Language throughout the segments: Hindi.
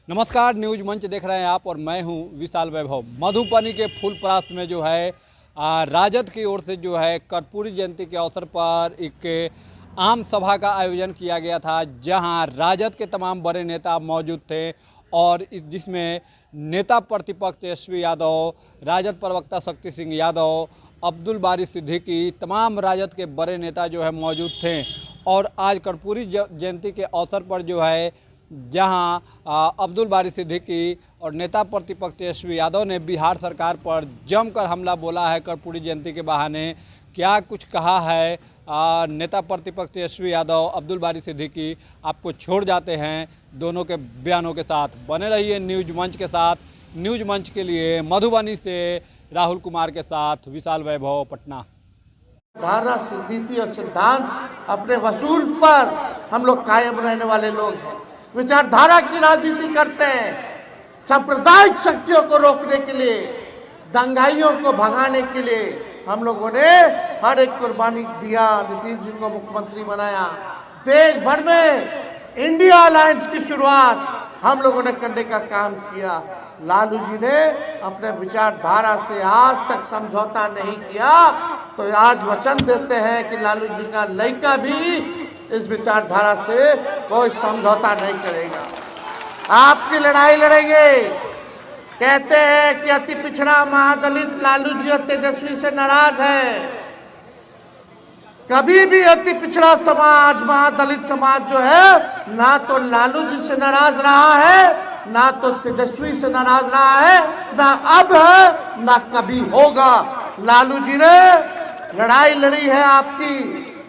नमस्कार, न्यूज मंच देख रहे हैं आप और मैं हूं विशाल वैभव। मधुबनी के फूलपरास में जो है राजद की ओर से जो है कर्पूरी जयंती के अवसर पर एक आम सभा का आयोजन किया गया था, जहां राजद के तमाम बड़े नेता मौजूद थे और जिसमें नेता प्रतिपक्ष तेजस्वी यादव, राजद प्रवक्ता शक्ति सिंह यादव, अब्दुल बारी सिद्दीकी, तमाम राजद के बड़े नेता जो है मौजूद थे। और आज कर्पूरी जयंती के अवसर पर जो है जहां अब्दुल बारी सिद्दीकी और नेता प्रतिपक्ष तेजस्वी यादव ने बिहार सरकार पर जमकर हमला बोला है। कर्पूरी जयंती के बहाने क्या कुछ कहा है नेता प्रतिपक्ष तेजस्वी यादव, अब्दुल बारी सिद्दीकी, आपको छोड़ जाते हैं दोनों के बयानों के साथ। बने रहिए न्यूज मंच के साथ। न्यूज मंच के लिए मधुबनी से राहुल कुमार के साथ विशाल वैभव, पटना। धारा, नीति और सिद्धांत अपने वसूल पर हम लोग कायम रहने वाले लोग हैं। विचारधारा की राजनीति करते हैं। सांप्रदायिक शक्तियों को रोकने के लिए, दंगाइयों को भगाने के लिए हम लोगों ने हर एक कुर्बानी दिया। नीतीश जी को मुख्यमंत्री बनाया। देश भर में इंडिया अलायंस की शुरुआत हम लोगों ने करने का काम किया। लालू जी ने अपने विचारधारा से आज तक समझौता नहीं किया, तो आज वचन देते हैं कि लालू जी का लड़का भी इस विचारधारा से कोई समझौता नहीं करेगा। आपकी लड़ाई लड़ेंगे। कहते हैं कि अति पिछड़ा महादलित लालू जी और तेजस्वी से नाराज है। कभी भी अति पिछड़ा समाज, महादलित समाज जो है, ना तो लालू जी से नाराज रहा है, ना तो तेजस्वी से नाराज रहा है, ना अब है, ना कभी होगा। लालू जी ने लड़ाई लड़ी है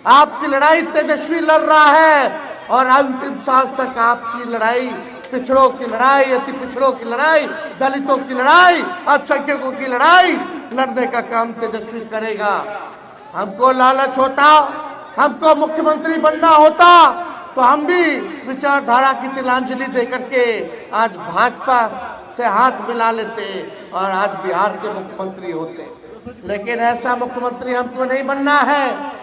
आपकी लड़ाई तेजस्वी लड़ रहा है, और अंतिम सांस तक आपकी लड़ाई, पिछड़ों की लड़ाई, अति पिछड़ों की लड़ाई, दलितों की लड़ाई, अल्पसंख्यकों की लड़ाई लड़ने का काम तेजस्वी करेगा। हमको लालच होता, हमको मुख्यमंत्री बनना होता, तो हम भी विचारधारा की तिलांजलि दे करके आज भाजपा से हाथ मिला लेते और आज बिहार के मुख्यमंत्री होते। लेकिन ऐसा मुख्यमंत्री हमको नहीं बनना है।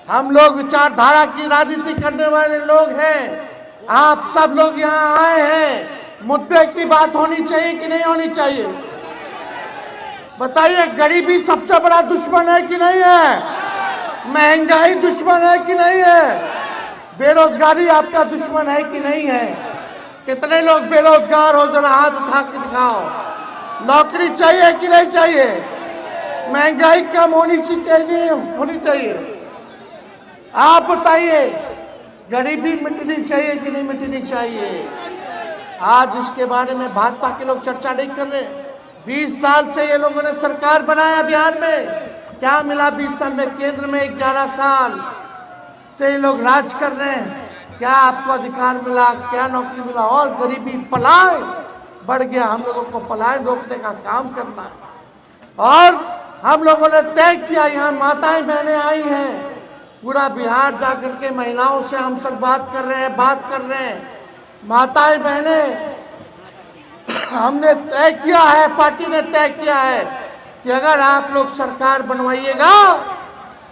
हम लोग विचारधारा की राजनीति करने वाले लोग हैं। आप सब लोग यहाँ आए हैं। मुद्दे की बात होनी चाहिए कि नहीं होनी चाहिए? बताइए, गरीबी सबसे बड़ा दुश्मन है कि नहीं है? महंगाई दुश्मन है कि नहीं है? बेरोजगारी आपका दुश्मन है कि नहीं है? कितने लोग बेरोजगार हो, जरा हाथ उठा के दिखाओ। नौकरी चाहिए कि नहीं चाहिए? महंगाई कम होनी चाहिए नहीं होनी चाहिए? आप बताइए, गरीबी मिटनी चाहिए कि नहीं मिटनी चाहिए? आज इसके बारे में भाजपा के लोग चर्चा नहीं कर रहे। 20 साल से ये लोगों ने सरकार बनाया बिहार में। क्या मिला 20 साल में? केंद्र में 11 साल से ये लोग राज कर रहे हैं। क्या आपको अधिकार मिला? क्या नौकरी मिला? और गरीबी, पलायन बढ़ गया। हम लोगों को पलायन रोकने का काम करना है। और हम लोगों ने तय किया, यहाँ माताएं बहनें आई हैं, पूरा बिहार जाकर के महिलाओं से हम सब बात कर रहे हैं। माताएं बहनें, हमने तय किया है, पार्टी ने तय किया है कि अगर आप लोग सरकार बनवाइएगा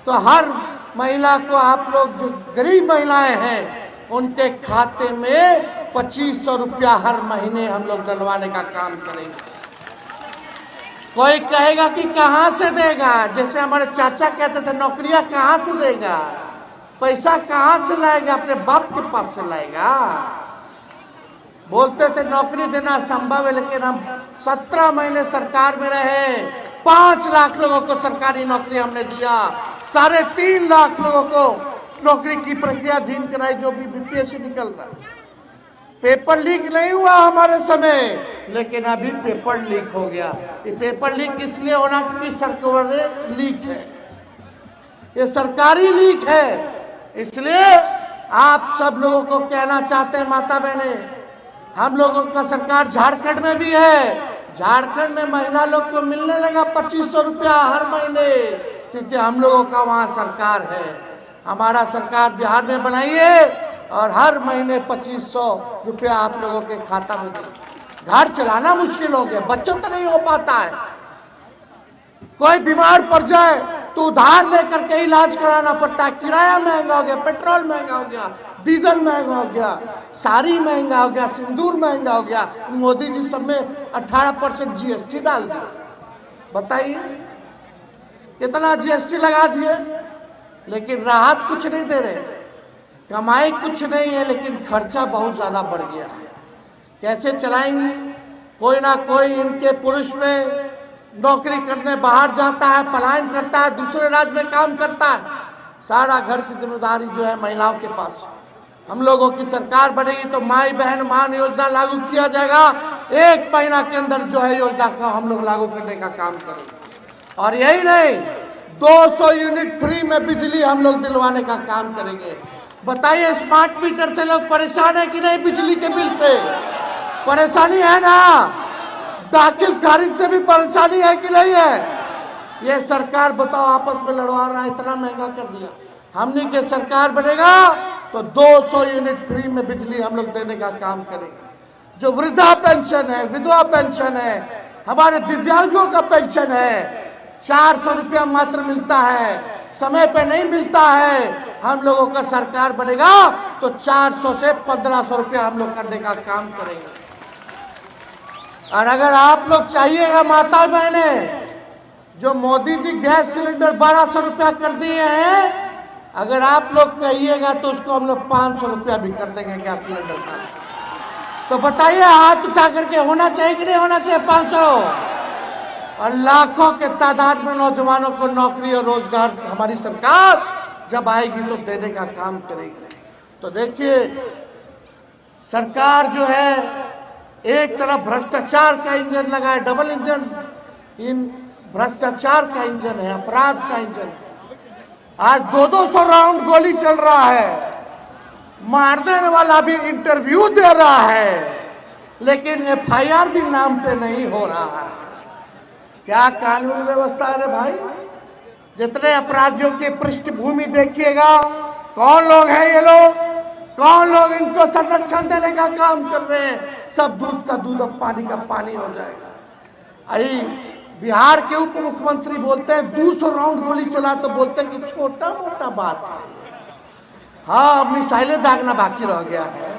तो हर महिला को, आप लोग जो गरीब महिलाएं हैं, उनके खाते में 2500 रुपया हर महीने हम लोग डलवाने का काम करेंगे। कोई कहेगा कि कहाँ से देगा? जैसे हमारे चाचा कहते थे, नौकरियां कहाँ से देगा? पैसा कहाँ से लाएगा? अपने बाप के पास से लाएगा। बोलते थे नौकरी देना संभव है, लेकिन हम 17 महीने सरकार में रहे। 5 लाख लोगों को सरकारी नौकरी हमने दिया। 3.5 लाख लोगों को नौकरी की प्रक्रिया अधीन कराई, जो भी बीपीएससी निकल रहा है। पेपर लीक नहीं हुआ हमारे समय, लेकिन अभी पेपर लीक हो गया। ये पेपर लीक इसलिए होना क्योंकि सरकार लीक है, ये सरकारी लीक है। इसलिए आप सब लोगों को कहना चाहते हैं, माता बहने, हम लोगों का सरकार झारखंड में भी है। झारखंड में महिला लोग को मिलने लगा 2500 रुपया हर महीने, क्योंकि हम लोगों का वहाँ सरकार है। हमारा सरकार बिहार में बनाइए और हर महीने 2500 रुपया आप लोगों के खाता में दे। घर चलाना मुश्किल हो गया, बचत नहीं हो पाता है। कोई बीमार पड़ जाए तो उधार लेकर के इलाज कराना पड़ता है। किराया महंगा हो गया, पेट्रोल महंगा हो गया, डीजल महंगा हो गया, साड़ी महंगा हो गया, सिंदूर महंगा हो गया। मोदी जी सब में 18% जीएसटी डाल दिया। बताइए कितना जीएसटी लगा दिए, लेकिन राहत कुछ नहीं दे रहे, कमाई कुछ नहीं है, लेकिन खर्चा बहुत ज़्यादा बढ़ गया है। कैसे चलाएंगे? कोई ना कोई इनके पुरुष में नौकरी करने बाहर जाता है, पलायन करता है, दूसरे राज्य में काम करता है। सारा घर की जिम्मेदारी जो है महिलाओं के पास। हम लोगों की सरकार बनेगी तो माई बहन मान योजना लागू किया जाएगा। 1 महीना के अंदर जो है योजना का हम लोग लागू करने का काम करेंगे। और यही नहीं, 200 यूनिट फ्री में बिजली हम लोग दिलवाने का काम करेंगे। बताइए स्मार्ट मीटर से लोग परेशान है कि नहीं? बिजली के बिल से परेशानी है ना? दाखिल खारिज से भी परेशानी है कि नहीं है? ये सरकार बताओ आपस में लड़वा रहा है, इतना महंगा कर दिया। हमने के सरकार बनेगा तो 200 यूनिट फ्री में बिजली हम लोग देने का काम करेंगे। जो वृद्धा पेंशन है, विधवा पेंशन है, हमारे दिव्यांगों का पेंशन है, 400 रुपया मात्र मिलता है, समय पे नहीं मिलता है। हम लोगों का सरकार बनेगा तो 400 से 1500 रुपया हम लोग करने का काम करेंगे। और अगर आप लोग चाहिएगा माता बहने, जो मोदी जी गैस सिलेंडर 1200 रुपया कर दिए हैं, अगर आप लोग कहिएगा तो उसको हम लोग 500 रुपया भी कर देंगे गैस सिलेंडर का। तो बताइए हाथ उठा करके होना चाहिए कि नहीं होना चाहिए 500? और लाखों के तादाद में नौजवानों को नौकरी और रोजगार हमारी सरकार जब आएगी तो देने का काम करेगी। तो देखिए सरकार जो है एक तरफ भ्रष्टाचार का इंजन लगाए, डबल इंजन, इन भ्रष्टाचार का इंजन है, अपराध का इंजन है। आज 200 राउंड गोली चल रहा है, मार देने वाला भी इंटरव्यू दे रहा है, लेकिन एफआईआर भी नाम पे नहीं हो रहा है। क्या कानून व्यवस्था है रे भाई? जितने अपराधियों की पृष्ठभूमि देखिएगा, कौन लोग हैं ये लोग, कौन लोग इनको संरक्षण देने का काम कर रहे हैं? सब दूध का दूध अब पानी का पानी हो जाएगा। आई बिहार के उप मुख्यमंत्री बोलते हैं 200 राउंड गोली चला तो बोलते हैं कि छोटा मोटा बात है। हाँ, अब मिसाइलें दागना बाकी रह गया है।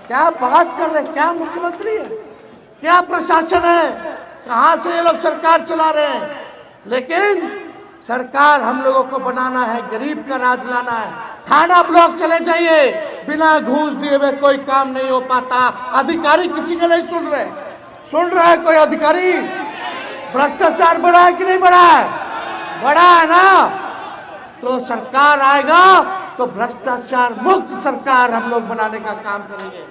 क्या बात कर रहे हैं? क्या मुख्यमंत्री है, क्या प्रशासन है, कहां से ये लोग सरकार चला रहे हैं? लेकिन सरकार हम लोगों को बनाना है, गरीब का राज लाना है। थाना ब्लॉक चले जाइए, बिना घूस दिए हुए कोई काम नहीं हो पाता। अधिकारी किसी का नहीं सुन रहे, सुन रहा है कोई अधिकारी? भ्रष्टाचार बढ़ा है कि नहीं बढ़ा है? बढ़ा है ना? तो सरकार आएगा तो भ्रष्टाचार मुक्त सरकार हम लोग बनाने का काम करेंगे।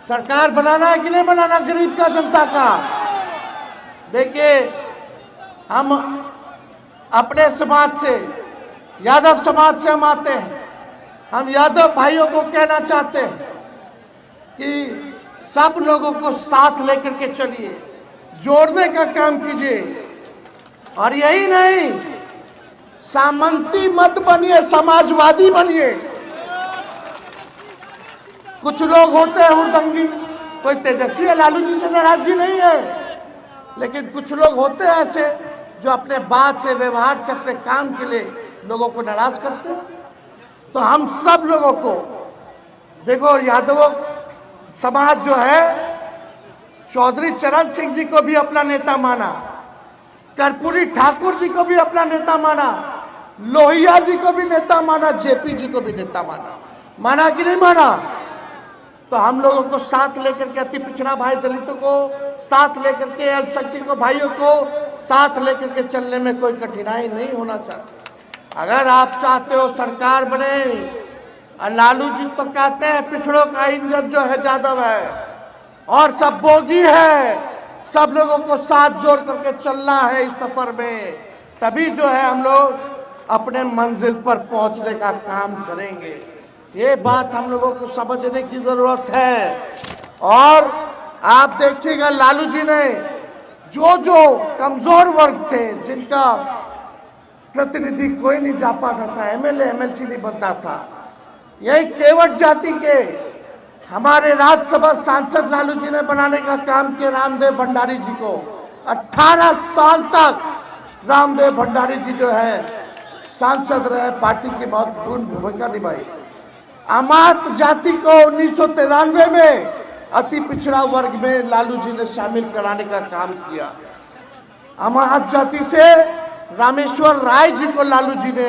सरकार बनाना है कि नहीं बनाना गरीब का, जनता का? देखिए हम अपने समाज से, यादव समाज से हम आते हैं। हम यादव भाइयों को कहना चाहते हैं कि सब लोगों को साथ लेकर के चलिए, जोड़ने का काम कीजिए। और यही नहीं, सामंती मत बनिए, समाजवादी बनिए। कुछ लोग होते हैं हुड़दंगी, कोई तेजस्वी लालू जी से नाराजगी नहीं है, लेकिन कुछ लोग होते हैं ऐसे जो अपने बात से, व्यवहार से, अपने काम के लिए लोगों को नाराज करते हैं। तो हम सब लोगों को देखो, यादवों समाज जो है चौधरी चरण सिंह जी को भी अपना नेता माना, कर्पूरी ठाकुर जी को भी अपना नेता माना, लोहिया जी को भी नेता माना, जेपी जी को भी नेता माना। माना कि नहीं माना? तो हम लोगों को साथ लेकर के, अति पिछड़ा भाई दलितों को साथ लेकर के, अल्पसंख्यक भाइयों को साथ लेकर के चलने में कोई कठिनाई नहीं होना चाहिए। अगर आप चाहते हो सरकार बने, और लालू जी तो कहते हैं पिछड़ों का इंजन जो है यादव है और सब बोगी है, सब लोगों को साथ जोड़ करके चलना है इस सफर में, तभी जो है हम लोग अपने मंजिल पर पहुंचने का काम करेंगे। ये बात हम लोगों को समझने की जरूरत है। और आप देखिएगा लालू जी ने जो जो कमजोर वर्ग थे, जिनका प्रतिनिधि कोई नहीं जा पाता था, एमएलए एमएलसी नहीं बनता था, यही केवट जाति के हमारे राज्यसभा सांसद लालू जी ने बनाने का काम किया। रामदेव भंडारी जी को 18 साल तक रामदेव भंडारी जी जो है सांसद रहे, पार्टी की महत्वपूर्ण भूमिका निभाई। अमात जाति को 1993 में अति पिछड़ा वर्ग में लालू जी ने शामिल कराने का काम किया। अमात जाति से रामेश्वर राय जी को लालू जी ने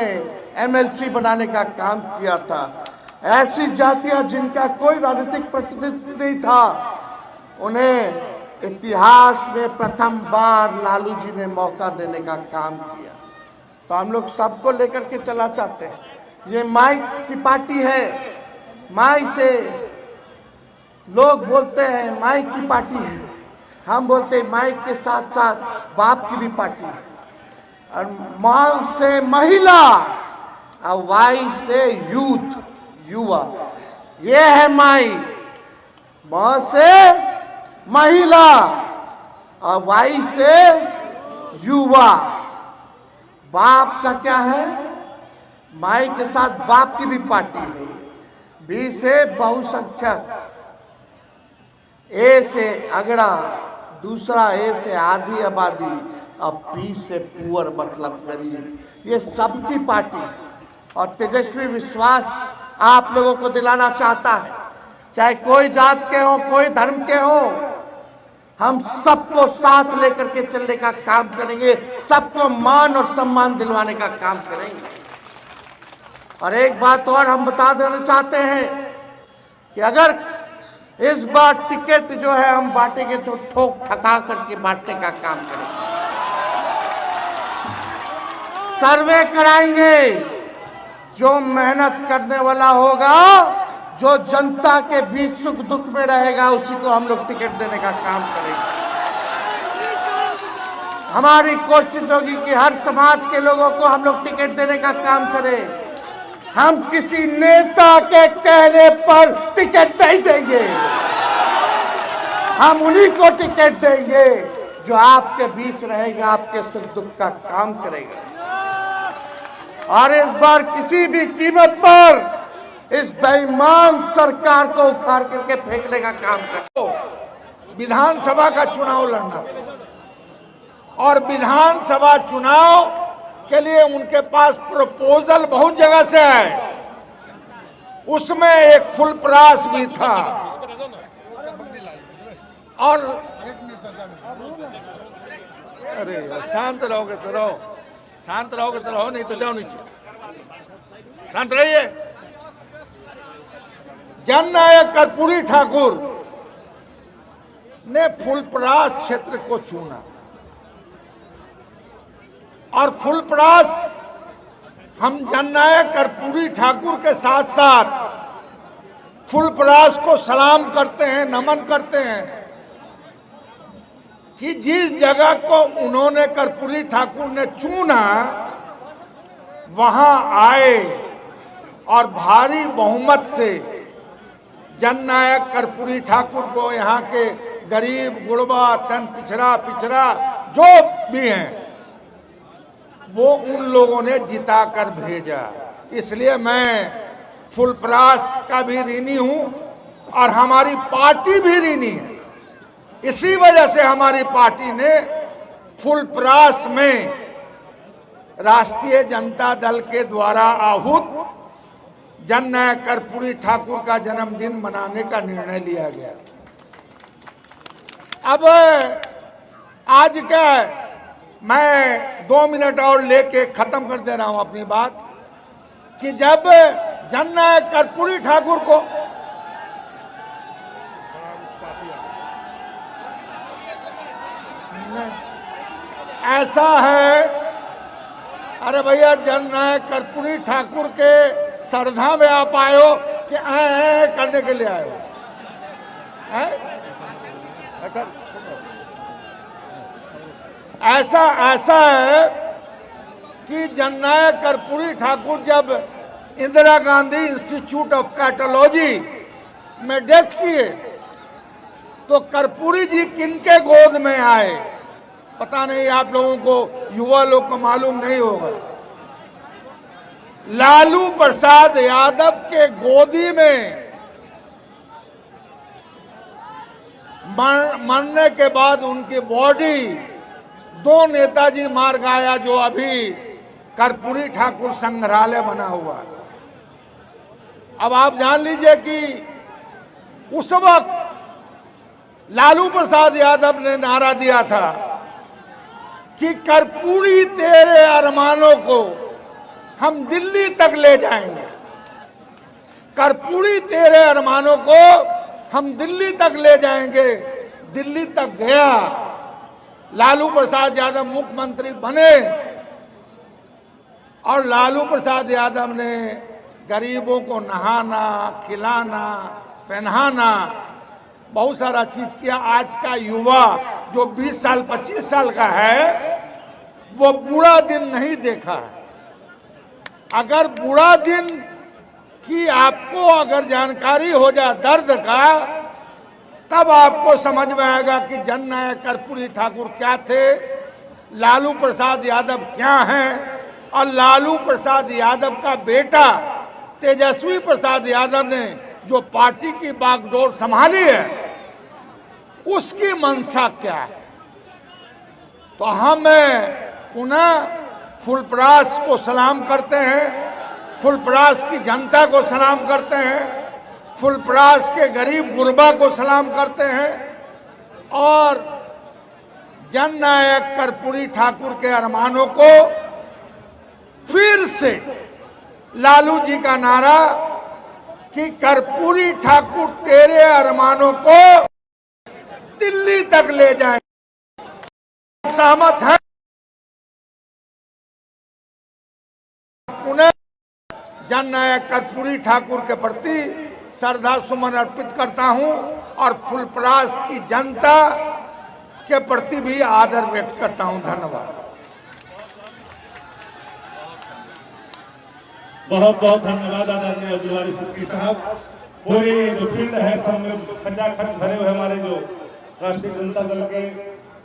एमएलसी बनाने का काम किया था। ऐसी जातियां जिनका कोई राजनीतिक प्रतिनिधित्व नहीं था, उन्हें इतिहास में प्रथम बार लालू जी ने मौका देने का काम किया। तो हम लोग सबको लेकर के चला चाहते हैं। ये माई की पार्टी है, माई से लोग बोलते हैं माई की पार्टी है, हम बोलते हैं माई के साथ साथ बाप की भी पार्टी है। और माँ से महिला और वाई से यूथ, युवा, ये है माई। माँ से महिला और वाई से युवा। बाप का क्या है? माई के साथ बाप की भी पार्टी है। बी से बहुसंख्यक, ए से अगड़ा, दूसरा ए से आधी आबादी, और पी से पुअर मतलब गरीब। ये सबकी पार्टी है। और तेजस्वी विश्वास आप लोगों को दिलाना चाहता है, चाहे कोई जात के हो, कोई धर्म के हो, हम सबको साथ लेकर के चलने का काम करेंगे, सबको मान और सम्मान दिलवाने का काम करेंगे। और एक बात और हम बता देना चाहते हैं कि अगर इस बार टिकट जो है हम बांटेंगे तो ठोक ठका करके बांटने का काम करेंगे। सर्वे कराएंगे, जो मेहनत करने वाला होगा, जो जनता के बीच सुख दुख में रहेगा, उसी को हम लोग टिकट देने का काम करेंगे। हमारी कोशिश होगी कि हर समाज के लोगों को हम लोग टिकट देने का काम करें। हम किसी नेता के कहने पर टिकट नहीं देंगे, हम उन्हीं को टिकट देंगे जो आपके बीच रहेगा, आपके सुख दुख का काम करेगा। और इस बार किसी भी कीमत पर इस बेईमान सरकार को उखाड़ करके फेंकने का काम करो। विधानसभा का चुनाव लड़ना, और विधानसभा चुनाव के लिए उनके पास प्रपोजल बहुत जगह से है, उसमें एक फुलप्रास भी था। और अरे शांत रहोगे तो रहो, शांत रहोगे तो रहो, नहीं तो जाओ नीचे, शांत रहिए। जननायक कर्पूरी ठाकुर ने फुलपरास क्षेत्र को चुना, और फुलपरास हम जननायक कर्पूरी ठाकुर के साथ साथ फुलपरास को सलाम करते हैं, नमन करते हैं कि जिस जगह को उन्होंने कर्पूरी ठाकुर ने चुना वहां आए और भारी बहुमत से जननायक कर्पूरी ठाकुर को यहाँ के गरीब गुड़बा तन पिछड़ा जो भी हैं वो उन लोगों ने जिता कर भेजा। इसलिए मैं फुलपरास का भी ऋणी हूं और हमारी पार्टी भी ऋणी है। इसी वजह से हमारी पार्टी ने फुलपरास में राष्ट्रीय जनता दल के द्वारा आहूत जननायक कर्पूरी ठाकुर का जन्मदिन मनाने का निर्णय लिया गया। अब आज का मैं 2 मिनट और लेके खत्म कर दे रहा हूं अपनी बात कि जब जननायक कर्पूरी ठाकुर को ऐसा है, अरे भैया जननायक कर्पूरी ठाकुर के श्रद्धा में आप आए हो कि करने के लिए आए हो? ऐसा है कि जननायक कर्पूरी ठाकुर जब Indira Gandhi institute of cardiology में डेथ किए तो कर्पूरी जी किनके गोद में आए? पता नहीं, आप लोगों को, युवा लोग को मालूम नहीं होगा। लालू प्रसाद यादव के गोदी में मरने के बाद उनकी बॉडी दो नेताजी मार्ग आया जो अभी कर्पूरी ठाकुर संग्रहालय बना हुआ है। अब आप जान लीजिए कि उस वक्त लालू प्रसाद यादव ने नारा दिया था कि कर्पूरी तेरे अरमानों को हम दिल्ली तक ले जाएंगे। कर्पूरी तेरे अरमानों को हम दिल्ली तक ले जाएंगे। दिल्ली तक गया, लालू प्रसाद यादव मुख्यमंत्री बने और लालू प्रसाद यादव ने गरीबों को नहाना, खिलाना, पहनाना, बहुत सारा चीज किया। आज का युवा जो 20 साल 25 साल का है वो बुरा दिन नहीं देखा है। अगर बुरा दिन की आपको अगर जानकारी हो जाए दर्द का, तब आपको समझ में आएगा कि जननायक कर्पूरी ठाकुर क्या थे, लालू प्रसाद यादव क्या हैं। और लालू प्रसाद यादव का बेटा तेजस्वी प्रसाद यादव ने जो पार्टी की बागडोर संभाली है, उसकी मंशा क्या है। तो हम पुनः फुलपरास को सलाम करते हैं, फुलपरास की जनता को सलाम करते हैं, फुलपरास के गरीब गुरबा को सलाम करते हैं और जननायक कर्पूरी ठाकुर के अरमानों को फिर से लालू जी का नारा कि कर्पूरी ठाकुर तेरे अरमानों को दिल्ली तक ले जाए, सहमत है। पुनः जननायक कर्पूरी ठाकुर के प्रति श्रद्धा सुमन अर्पित करता हूं और फुलपरास की जनता के प्रति भी आदर व्यक्त करता हूं। धन्यवाद। बहुत बहुत धन्यवाद आदरणीय अब्दुल वारिस सिद्दीकी साहब। पूरी जो फील्ड है सब में खचाखच भरे हुए हमारे जो राष्ट्रीय जनता दल के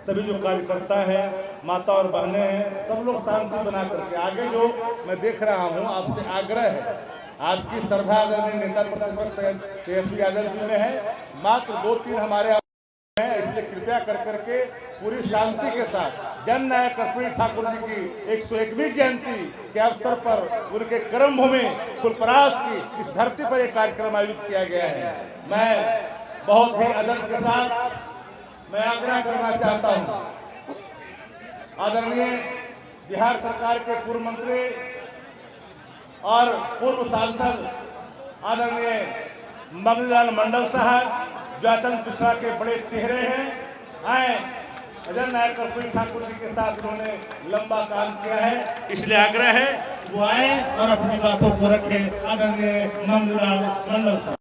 सभी जो कार्यकर्ता हैं, माता और बहनें हैं, सब लोग शांति बना करके आगे जो मैं देख रहा हूं, आपसे आग्रह है, आपकी श्रद्धा आदरणीय नेता प्रतिपक्ष तेजस्वी यादव जी में है, मात्र 2-3 हमारे हैं, इसलिए कृपया कर करके पूरी शांति के साथ जननायक कर्पूरी ठाकुर जी की 101वीं जयंती के अवसर पर उनके कर्म भूमि फुलपरास की इस धरती पर एक कार्यक्रम आयोजित किया गया है। मैं बहुत ही अदब के साथ मैं आग्रह करना चाहता हूं, आदरणीय बिहार सरकार के पूर्व मंत्री और पूर्व सांसद आदरणीय मगनीलाल मंडल साहब जो आतंक पिछड़ा के बड़े चेहरे हैं, आए जननायक कर्पूरी ठाकुर जी के साथ उन्होंने लंबा काम किया है, इसलिए आग्रह है वो आए और अपनी बातों को रखें। आदरणीय मगनीलाल मंडल साहब।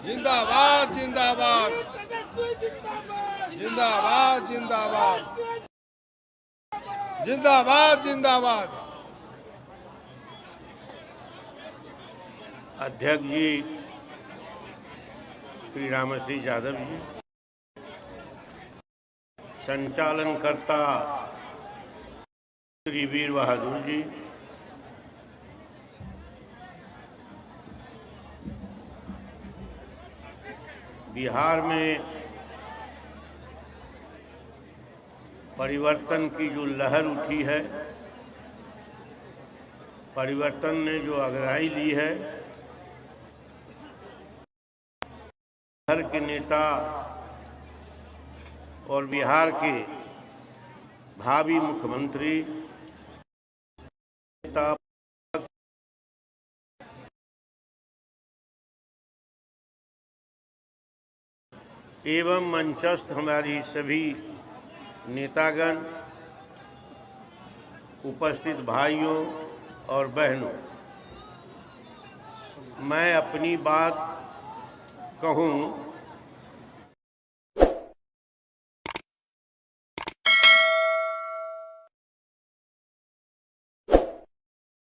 जिंदाबाद जिंदाबाद जिंदाबाद जिंदाबाद जिंदाबाद जिंदाबाद जिंदाबाद। अध्यक्ष जी श्री रामसिंह यादव जी, संचालनकर्ता श्री वीर बहादुर जी, बिहार में परिवर्तन की जो लहर उठी है, परिवर्तन ने जो अगुवाई ली है, बिहार के नेता और बिहार के भावी मुख्यमंत्री नेता एवं मंचस्थ हमारी सभी नेतागण, उपस्थित भाइयों और बहनों, मैं अपनी बात कहूं